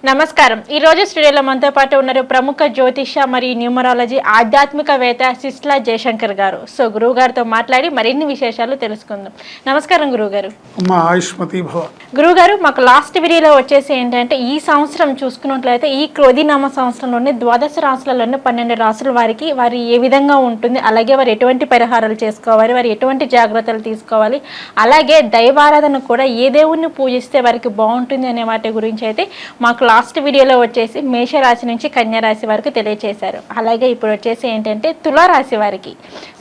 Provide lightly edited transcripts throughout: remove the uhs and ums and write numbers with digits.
నమస్కారం. ఈ రోజు స్టూడియోలో మనతో పాటు ఉన్నారు ప్రముఖ జ్యోతిష మరియు న్యూమరాలజీ ఆధ్యాత్మికవేత్త సిస్లా జయశంకర్ గారు. సో గురువు గారితో మాట్లాడి మరిన్ని విశేషాలు తెలుసుకుందాం. నమస్కారం గురువుగారు. గురువుగారు, మాకు లాస్ట్ వీడియోలో వచ్చేసి ఏంటంటే ఈ సంవత్సరం చూసుకున్నట్లయితే ఈ క్రోధినామ సంవత్సరంలోనే ద్వాదశ రాశులలోనే 12 రాశుల వారికి వారి ఏ విధంగా ఉంటుంది, అలాగే వారు ఎటువంటి పరిహారాలు చేసుకోవాలి, వారు ఎటువంటి జాగ్రత్తలు తీసుకోవాలి, అలాగే దైవారాధన కూడా ఏ దేవుణ్ణి పూజిస్తే వారికి బాగుంటుంది అనే వాటి గురించి అయితే మాకు లాస్ట్ వీడియోలో వచ్చేసి మేషరాశి నుంచి కన్యారాశి వరకు తెలియచేశారు. అలాగే ఇప్పుడు వచ్చేసి ఏంటంటే తులారాశి వారికి.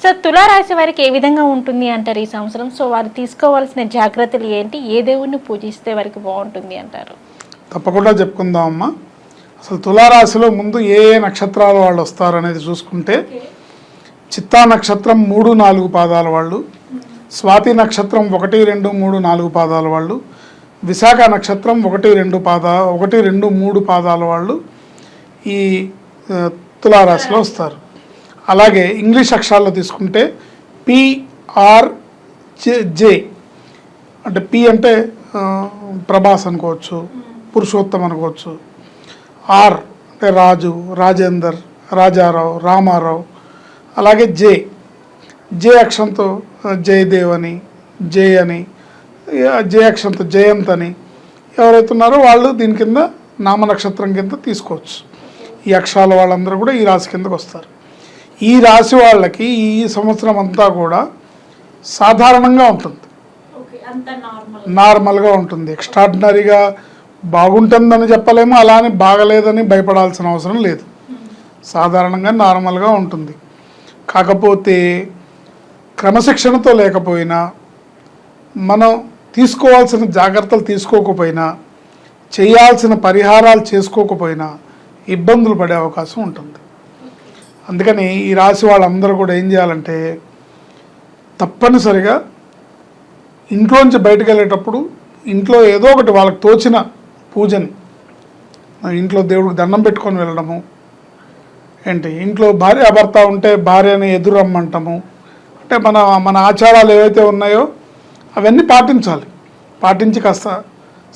సో తులారాశి వారికి ఏ విధంగా ఉంటుంది అంటారు ఈ సంవత్సరం? సో వారు తీసుకోవాల్సిన జాగ్రత్తలు ఏంటి, ఏ దేవుణ్ణి పూజిస్తే వారికి బాగుంటుంది అంటారు? తప్పకుండా చెప్పుకుందాం అమ్మా. అసలు తులారాశిలో ముందు ఏ ఏ నక్షత్రాల వాళ్ళు వస్తారు అనేది చూసుకుంటే, చిత్తా నక్షత్రం 3, 4 పాదాల వాళ్ళు, స్వాతి నక్షత్రం 1, 2, 3, 4 పాదాల వాళ్ళు, విశాఖ నక్షత్రం 1, 2, 3 పాదాల వాళ్ళు ఈ తులారాశిలో వస్తారు. అలాగే ఇంగ్లీష్ అక్షరాల్లో తీసుకుంటే PRJ అంటే పి అంటే ప్రభాస్ అనుకోవచ్చు, పురుషోత్తం అనుకోవచ్చు, ఆర్ అంటే రాజు, రాజేందర్, రాజారావు, రామారావు. అలాగే జే అక్షరంతో జయదేవ్ అని, జే అని, జే అక్షరంతో జయంత్ అని ఎవరైతే ఉన్నారో వాళ్ళు దీని కింద నామ నక్షత్రం కింద తీసుకోవచ్చు. ఈ అక్షరాల వాళ్ళందరూ కూడా ఈ రాశి కిందకు వస్తారు. ఈ రాశి వాళ్ళకి ఈ సంవత్సరం అంతా కూడా సాధారణంగా ఉంటుంది, నార్మల్గా ఉంటుంది. ఎక్స్ట్రాడినరీగా బాగుంటుందని చెప్పలేము, అలానే బాగలేదని భయపడాల్సిన అవసరం లేదు. సాధారణంగా నార్మల్గా ఉంటుంది. కాకపోతే క్రమశిక్షణతో లేకపోయినా, మనం తీసుకోవాల్సిన జాగ్రత్తలు తీసుకోకపోయినా, చేయాల్సిన పరిహారాలు చేసుకోకపోయినా ఇబ్బందులు పడే అవకాశం ఉంటుంది. అందుకని ఈ రాశి వాళ్ళందరూ కూడా ఏం చేయాలంటే, తప్పనిసరిగా ఇంట్లోంచి బయటకు వెళ్ళేటప్పుడు ఇంట్లో ఏదో ఒకటి వాళ్ళకి తోచిన పూజని, ఇంట్లో దేవుడికి దండం పెట్టుకొని వెళ్ళడము, ఇంట్లో భార్యాభర్త ఉంటే భార్యని ఎదురు రమ్మంటాము. అంటే మన ఆచారాలు ఏవైతే ఉన్నాయో అవన్నీ పాటించాలి. పాటించి కాస్త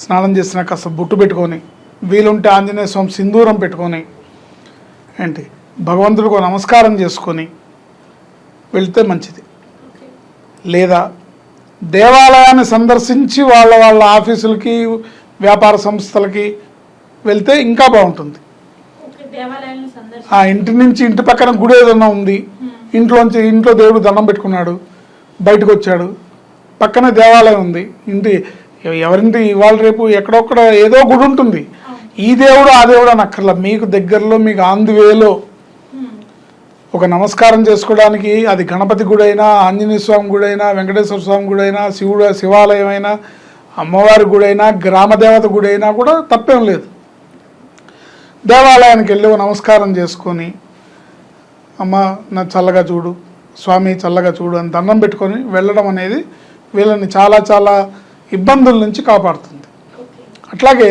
స్నానం చేసినా కాస్త బొట్టు పెట్టుకొని, వీలుంటే ఆంజనేయ స్వామి సింధూరం పెట్టుకొని, భగవంతుడికి నమస్కారం చేసుకొని వెళ్తే మంచిది. లేదా దేవాలయాన్ని సందర్శించి వాళ్ళ ఆఫీసులకి, వ్యాపార సంస్థలకి వెళ్తే ఇంకా బాగుంటుంది. ఇంటి నుంచి ఇంటి పక్కన గుడి ఏదన్నా ఉంది, ఇంట్లో దేవుడు దండం పెట్టుకున్నాడు, బయటకు వచ్చాడు, పక్కనే దేవాలయం ఉంది, ఎవరింటి ఇవాళ రేపు ఎక్కడొక్కడ ఏదో గుడి ఉంటుంది. ఈ దేవుడు ఆ దేవుడు అని అక్కర్లా, మీకు దగ్గరలో, మీకు ఆన్ ది వేలో ఒక నమస్కారం చేసుకోవడానికి, అది గణపతి గుడి అయినా, ఆంజనేయ స్వామి గుడి అయినా, వెంకటేశ్వర స్వామి గుడి అయినా, శివాలయం అయినా, అమ్మవారి గుడి అయినా, గ్రామదేవత గుడి అయినా కూడా తప్పేం లేదు. దేవాలయానికి వెళ్ళి నమస్కారం చేసుకొని, అమ్మ నా చల్లగా చూడు, స్వామి చల్లగా చూడు అని దండం పెట్టుకొని వెళ్ళడం అనేది వీళ్ళని చాలా చాలా ఇబ్బందుల నుంచి కాపాడుతుంది. అట్లాగే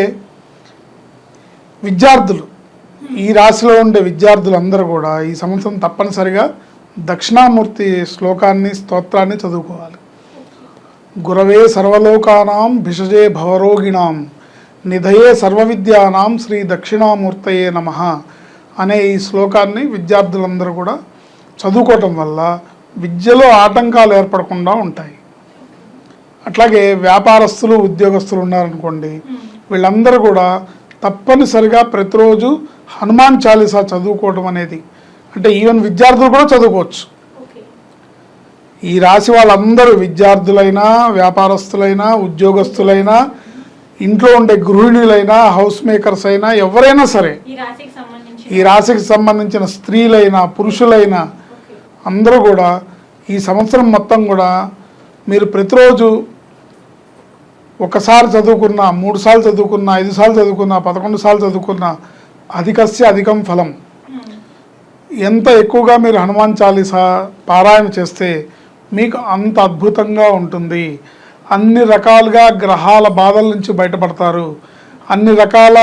విద్యార్థులు, ఈ రాశిలో ఉండే విద్యార్థులందరూ కూడా ఈ సంవత్సరం తప్పనిసరిగా దక్షిణామూర్తి శ్లోకాన్ని, స్తోత్రాన్ని చదువుకోవాలి. గురవే సర్వలోకానాం భిషజే భవరోగిణాం నిధయే సర్వవిద్యానాం శ్రీ దక్షిణామూర్తయే నమః అనే ఈ శ్లోకాన్ని విద్యార్థులందరూ కూడా చదువుకోవటం వల్ల విద్యలో ఆటంకాలు ఏర్పడకుండా ఉంటాయి. అట్లాగే వ్యాపారస్తులు, ఉద్యోగస్తులు ఉన్నారనుకోండి, వీళ్ళందరూ కూడా తప్పనిసరిగా ప్రతిరోజు హనుమాన్ చాలీసా చదువుకోవటం అనేది, అంటే ఈవెన్ విద్యార్థులు కూడా చదువుకోవచ్చు. ఈ రాశి వాళ్ళందరూ విద్యార్థులైనా, వ్యాపారస్తులైనా, ఉద్యోగస్తులైనా, ఇంట్లో ఉండే గృహిణులైనా, హౌస్ మేకర్స్ అయినా, ఎవరైనా సరే, ఈ రాశికి సంబంధించిన స్త్రీలైనా, పురుషులైనా అందరూ కూడా ఈ సంవత్సరం మొత్తం కూడా మీరు ప్రతిరోజు ఒకసారి చదువుకున్నా, 3 సార్లు చదువుకున్నా, 5 సార్లు చదువుకున్నా, 11 సార్లు చదువుకున్నా అధికస్య అధికం ఫలం. ఎంత ఎక్కువగా మీరు హనుమాన్ చాలీసా పారాయణ చేస్తే మీకు అంత అద్భుతంగా ఉంటుంది. అన్ని రకాలుగా గ్రహాల బాధల నుంచి బయటపడతారు. అన్ని రకాల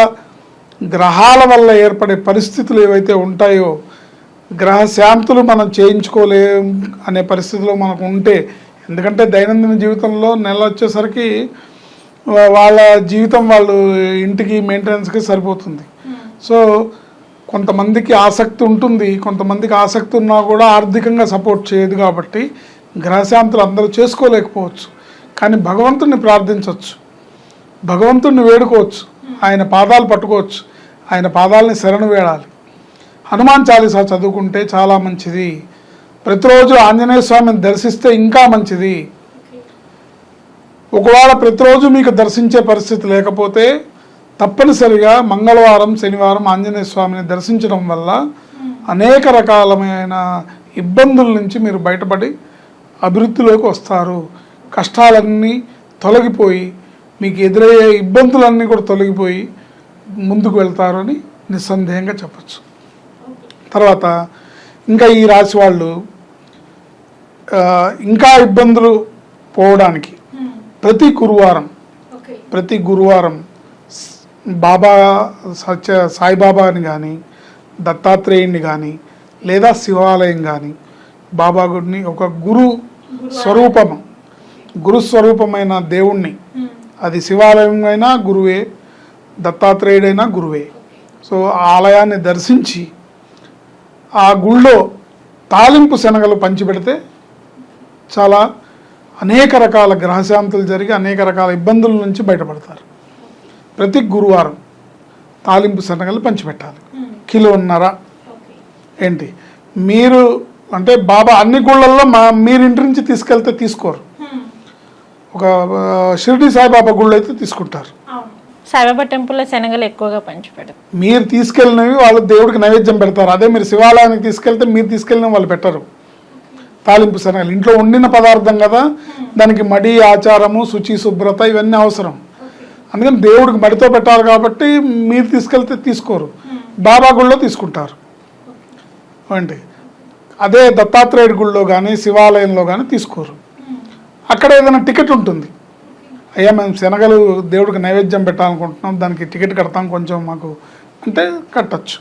గ్రహాల వల్ల ఏర్పడే పరిస్థితులు ఏవైతే ఉంటాయో, గ్రహ శాంతులు మనం చేయించుకోలేం అనే పరిస్థితిలో మనకు ఉంటే, ఎందుకంటే దైనందిన జీవితంలో నెల వచ్చేసరికి వాళ్ళ జీవితం వాళ్ళు ఇంటికి మెయింటెనెన్స్కి సరిపోతుంది. సో కొంతమందికి ఆసక్తి ఉంటుంది, కొంతమందికి ఆసక్తి ఉన్నా కూడా ఆర్థికంగా సపోర్ట్ చేయదు. కాబట్టి గ్రహశాంతులు అందరూ చేసుకోలేకపోవచ్చు. కానీ భగవంతుడిని ప్రార్థించవచ్చు, భగవంతుడిని వేడుకోవచ్చు, ఆయన పాదాలు పట్టుకోవచ్చు, ఆయన పాదాలని శరణు వేడాలి. హనుమాన్ చాలీసా చదువుకుంటే చాలా మంచిది. ప్రతిరోజు ఆంజనేయ స్వామిని దర్శిస్తే ఇంకా మంచిది. ఒకవేళ ప్రతిరోజు మీకు దర్శించే పరిస్థితి లేకపోతే తప్పనిసరిగా మంగళవారం, శనివారం ఆంజనేయ స్వామిని దర్శించడం వల్ల అనేక రకాలమైన ఇబ్బందుల నుంచి మీరు బయటపడి అభివృద్ధిలోకి వస్తారు. కష్టాలన్నీ తొలగిపోయి మీకు ఎదురయ్యే ఇబ్బందులన్నీ కూడా తొలగిపోయి ముందుకు వెళ్తారని నిస్సందేహంగా చెప్పచ్చు. తర్వాత ఇంకా ఈ రాశి వాళ్ళు ఇంకా ఇబ్బందులు పోవడానికి ప్రతి గురువారం బాబా సాయిబాబాని కానీ, దత్తాత్రేయుని కానీ, లేదా శివాలయం కానీ, బాబా గుడిని ఒక గురుస్వరూపమైన దేవుణ్ణి, అది శివాలయం అయినా గురువే, దత్తాత్రేయుడైనా గురువే. సో ఆ ఆలయాన్ని దర్శించి ఆ గుళ్ళో తాలింపు శనగలు పంచిపెడితే చాలా అనేక రకాల గ్రహశాంతులు జరిగి అనేక రకాల ఇబ్బందుల నుంచి బయటపడతారు. ప్రతి గురువారం తాలింపు శనగలు పంచిపెట్టాలి, 1.5 కిలో. ఏంటి మీరు అంటే బాబా అన్ని గుళ్ళల్లో మీరింటి నుంచి తీసుకెళ్తే తీసుకోరు. ఒక షిరిడి సాయిబాబా గుళ్ళు అయితే తీసుకుంటారు. సాయిబాబా టెంపుల్లో శనగలు ఎక్కువగా పంచిపెడతారు. మీరు తీసుకెళ్ళినవి వాళ్ళు దేవుడికి నైవేద్యం పెడతారు. అదే మీరు శివాలయానికి తీసుకెళ్తే మీరు తీసుకెళ్ళిన వాళ్ళు పెట్టరు. తాలింపు శనగలు ఇంట్లో వండిన పదార్థం కదా, దానికి మడి, ఆచారము, శుచి, శుభ్రత ఇవన్నీ అవసరం. అందుకని దేవుడికి మడితో పెట్టాలి కాబట్టి మీరు తీసుకెళ్తే తీసుకోరు, బాబా గుళ్ళో తీసుకుంటారు. అంటే అదే దత్తాత్రేయుడి గుళ్ళో కానీ శివాలయంలో కానీ తీసుకోరు. అక్కడ ఏదైనా టికెట్ ఉంటుంది, అయ్యా మేము శనగలు దేవుడికి నైవేద్యం పెట్టాలనుకుంటున్నాం, దానికి టికెట్ కడతాం కొంచెం మాకు అంటే కట్టచ్చు.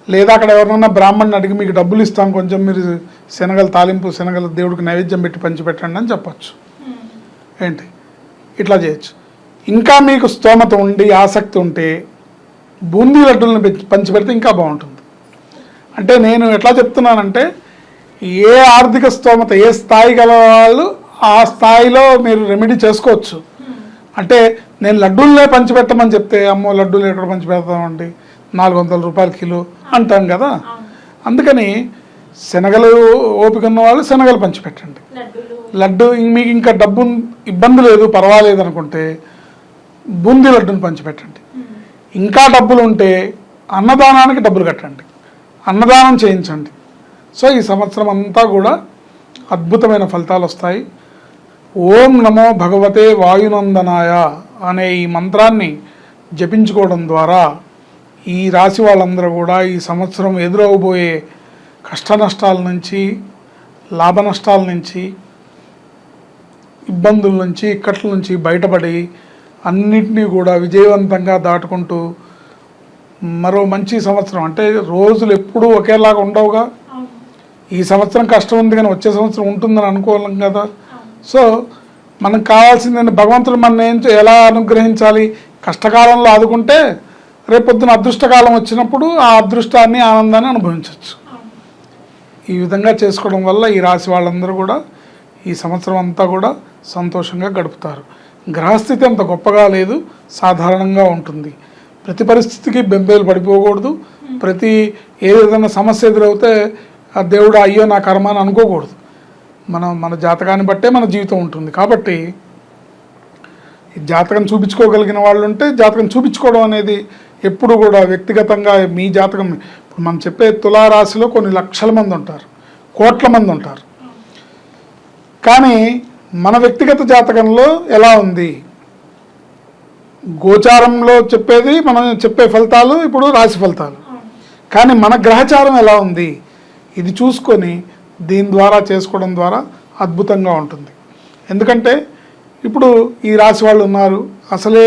లేదా అక్కడ ఎవరినన్నా బ్రాహ్మణ్ని అడిగి మీకు డబ్బులు ఇస్తాం, కొంచెం మీరు శనగలు తాలింపు శనగలు దేవుడికి నైవేద్యం పెట్టి పంచిపెట్టండి అని చెప్పచ్చు. ఏంటి ఇట్లా చేయొచ్చు. ఇంకా మీకు స్తోమత ఉండి ఆసక్తి ఉంటే బూందీ లడ్డూలను పంచిపెడితే ఇంకా బాగుంటుంది. అంటే నేను ఎట్లా చెప్తున్నానంటే ఏ ఆర్థిక స్తోమత ఏ స్థాయి గల వాళ్ళు ఆ స్థాయిలో మీరు రెమెడీ చేసుకోవచ్చు. అంటే నేను లడ్డూలనే పంచిపెట్టమని చెప్తే అమ్మో లడ్డూలు ఎక్కడ పంచిపెడతామండి, 400 రూపాయలు కిలో అంటాం కదా. అందుకని శనగలు ఓపిక ఉన్న వాళ్ళు శనగలు పంచిపెట్టండి. లడ్డు మీకు ఇంకా డబ్బు ఇబ్బంది లేదు పర్వాలేదు అనుకుంటే బూందీ లడ్డుని పంచిపెట్టండి. ఇంకా డబ్బులు ఉంటే అన్నదానానికి డబ్బులు కట్టండి, అన్నదానం చేయించండి. సో ఈ సంవత్సరం అంతా కూడా అద్భుతమైన ఫలితాలు వస్తాయి. ఓం నమో భగవతే వాయునందనాయ అనే ఈ మంత్రాన్ని జపించుకోవడం ద్వారా ఈ రాశి వాళ్ళందరూ కూడా ఈ సంవత్సరం ఎదురవబోయే కష్ట నష్టాల నుంచి, లాభ నష్టాల నుంచి, ఇబ్బందుల నుంచి, ఇక్కట్ల నుంచి బయటపడి అన్నింటినీ కూడా విజయవంతంగా దాటుకుంటూ మరో మంచి సంవత్సరం, అంటే రోజులు ఎప్పుడూ ఒకేలాగా ఉండవుగా. ఈ సంవత్సరం కష్టం ఉంది కానీ వచ్చే సంవత్సరం ఉంటుందని అనుకోలేం కదా. సో మనకు కావాల్సిందని భగవంతుడు మన ఎలా అనుగ్రహించాలి, కష్టకాలంలో ఆదుకుంటే రేపొద్దున అదృష్టకాలం వచ్చినప్పుడు ఆ అదృష్టాన్ని ఆనందాన్ని అనుభవించవచ్చు. ఈ విధంగా చేసుకోవడం వల్ల ఈ రాశి వాళ్ళందరూ కూడా ఈ సంవత్సరం అంతా కూడా సంతోషంగా గడుపుతారు. గ్రహస్థితి అంత గొప్పగా లేదు, సాధారణంగా ఉంటుంది. ప్రతి పరిస్థితికి బెంబేలు పడిపోకూడదు. ప్రతి ఏదైనా సమస్య ఎదురవుతే ఆ దేవుడు అయ్యో నా కర్మ అని అనుకోకూడదు. మన జాతకాన్ని బట్టే మన జీవితం ఉంటుంది. కాబట్టి జాతకం చూపించుకోగలిగిన వాళ్ళు ఉంటే జాతకం చూపించుకోవడం అనేది ఎప్పుడు కూడా వ్యక్తిగతంగా మీ జాతకం. ఇప్పుడు మనం చెప్పే తులారాశిలో కొన్ని లక్షల మంది ఉంటారు, కోట్ల మంది ఉంటారు. కానీ మన వ్యక్తిగత జాతకంలో ఎలా ఉంది, గోచారంలో చెప్పేది మనం చెప్పే ఫలితాలు ఇప్పుడు రాశి ఫలితాలు. కానీ మన గ్రహచారం ఎలా ఉంది ఇది చూసుకొని దీని ద్వారా చేసుకోవడం ద్వారా అద్భుతంగా ఉంటుంది. ఎందుకంటే ఇప్పుడు ఈ రాశి వాళ్ళు ఉన్నారు, అసలే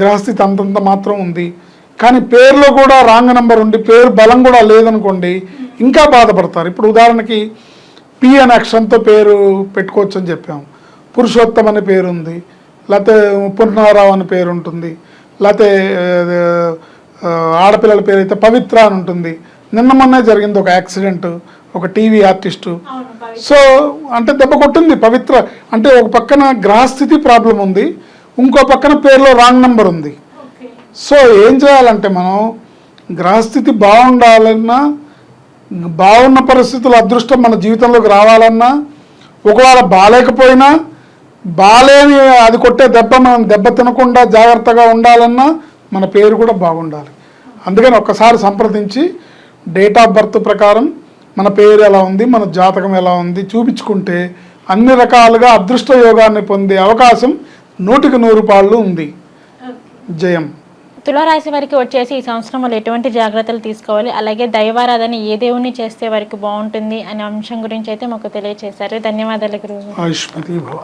గ్రహస్థితి అంతంత మాత్రం ఉంది, కానీ పేరులో కూడా రాంగ్ నెంబర్ ఉండి పేరు బలం కూడా లేదనుకోండి ఇంకా బాధపడతారు. ఇప్పుడు ఉదాహరణకి పి అనే అక్షరంతో పేరు పెట్టుకోవచ్చు అని చెప్పాము, పురుషోత్తం అనే పేరు ఉంది, లేకపోతే పూర్ణారావు అని పేరు ఉంటుంది, లేకపోతే ఆడపిల్లల పేరు అయితే పవిత్ర అని ఉంటుంది. నిన్న మొన్నే జరిగింది ఒక యాక్సిడెంట్, ఒక టీవీ ఆర్టిస్టు. సో అంటే దెబ్బ కొట్టింది పవిత్ర. అంటే ఒక పక్కన గ్రహస్థితి ప్రాబ్లం ఉంది, ఇంకో పక్కన పేరులో రాంగ్ నెంబర్ ఉంది. సో ఏం చేయాలంటే మనం గ్రహస్థితి బాగుండాలన్నా, బాగున్న పరిస్థితులు అదృష్టం మన జీవితంలోకి రావాలన్నా, ఒకవేళ బాగాలేకపోయినా బాలేని అది కొట్టే దెబ్బ మనం దెబ్బ తినకుండా జాగ్రత్తగా ఉండాలన్నా మన పేరు కూడా బాగుండాలి. అందుకని ఒక్కసారి సంప్రదించి డేట్ ఆఫ్ బర్త్ ప్రకారం మన పేరు ఎలా ఉంది, మన జాతకం ఎలా ఉంది చూపించుకుంటే అన్ని రకాలుగా అదృష్ట యోగాన్ని పొందే అవకాశం 100% ఉంది. జయం. తులారాశి వారికి వచ్చేసి ఈ సంవత్సరం వాళ్ళు ఎటువంటి జాగ్రత్తలు తీసుకోవాలి, అలాగే దైవారాధన ఏ దేవుణ్ణి చేస్తే వారికి బాగుంటుంది అనే అంశం గురించి అయితే మాకు తెలియజేశారు. ధన్యవాదాలు గురువు. ఆయుష్మతి భవ.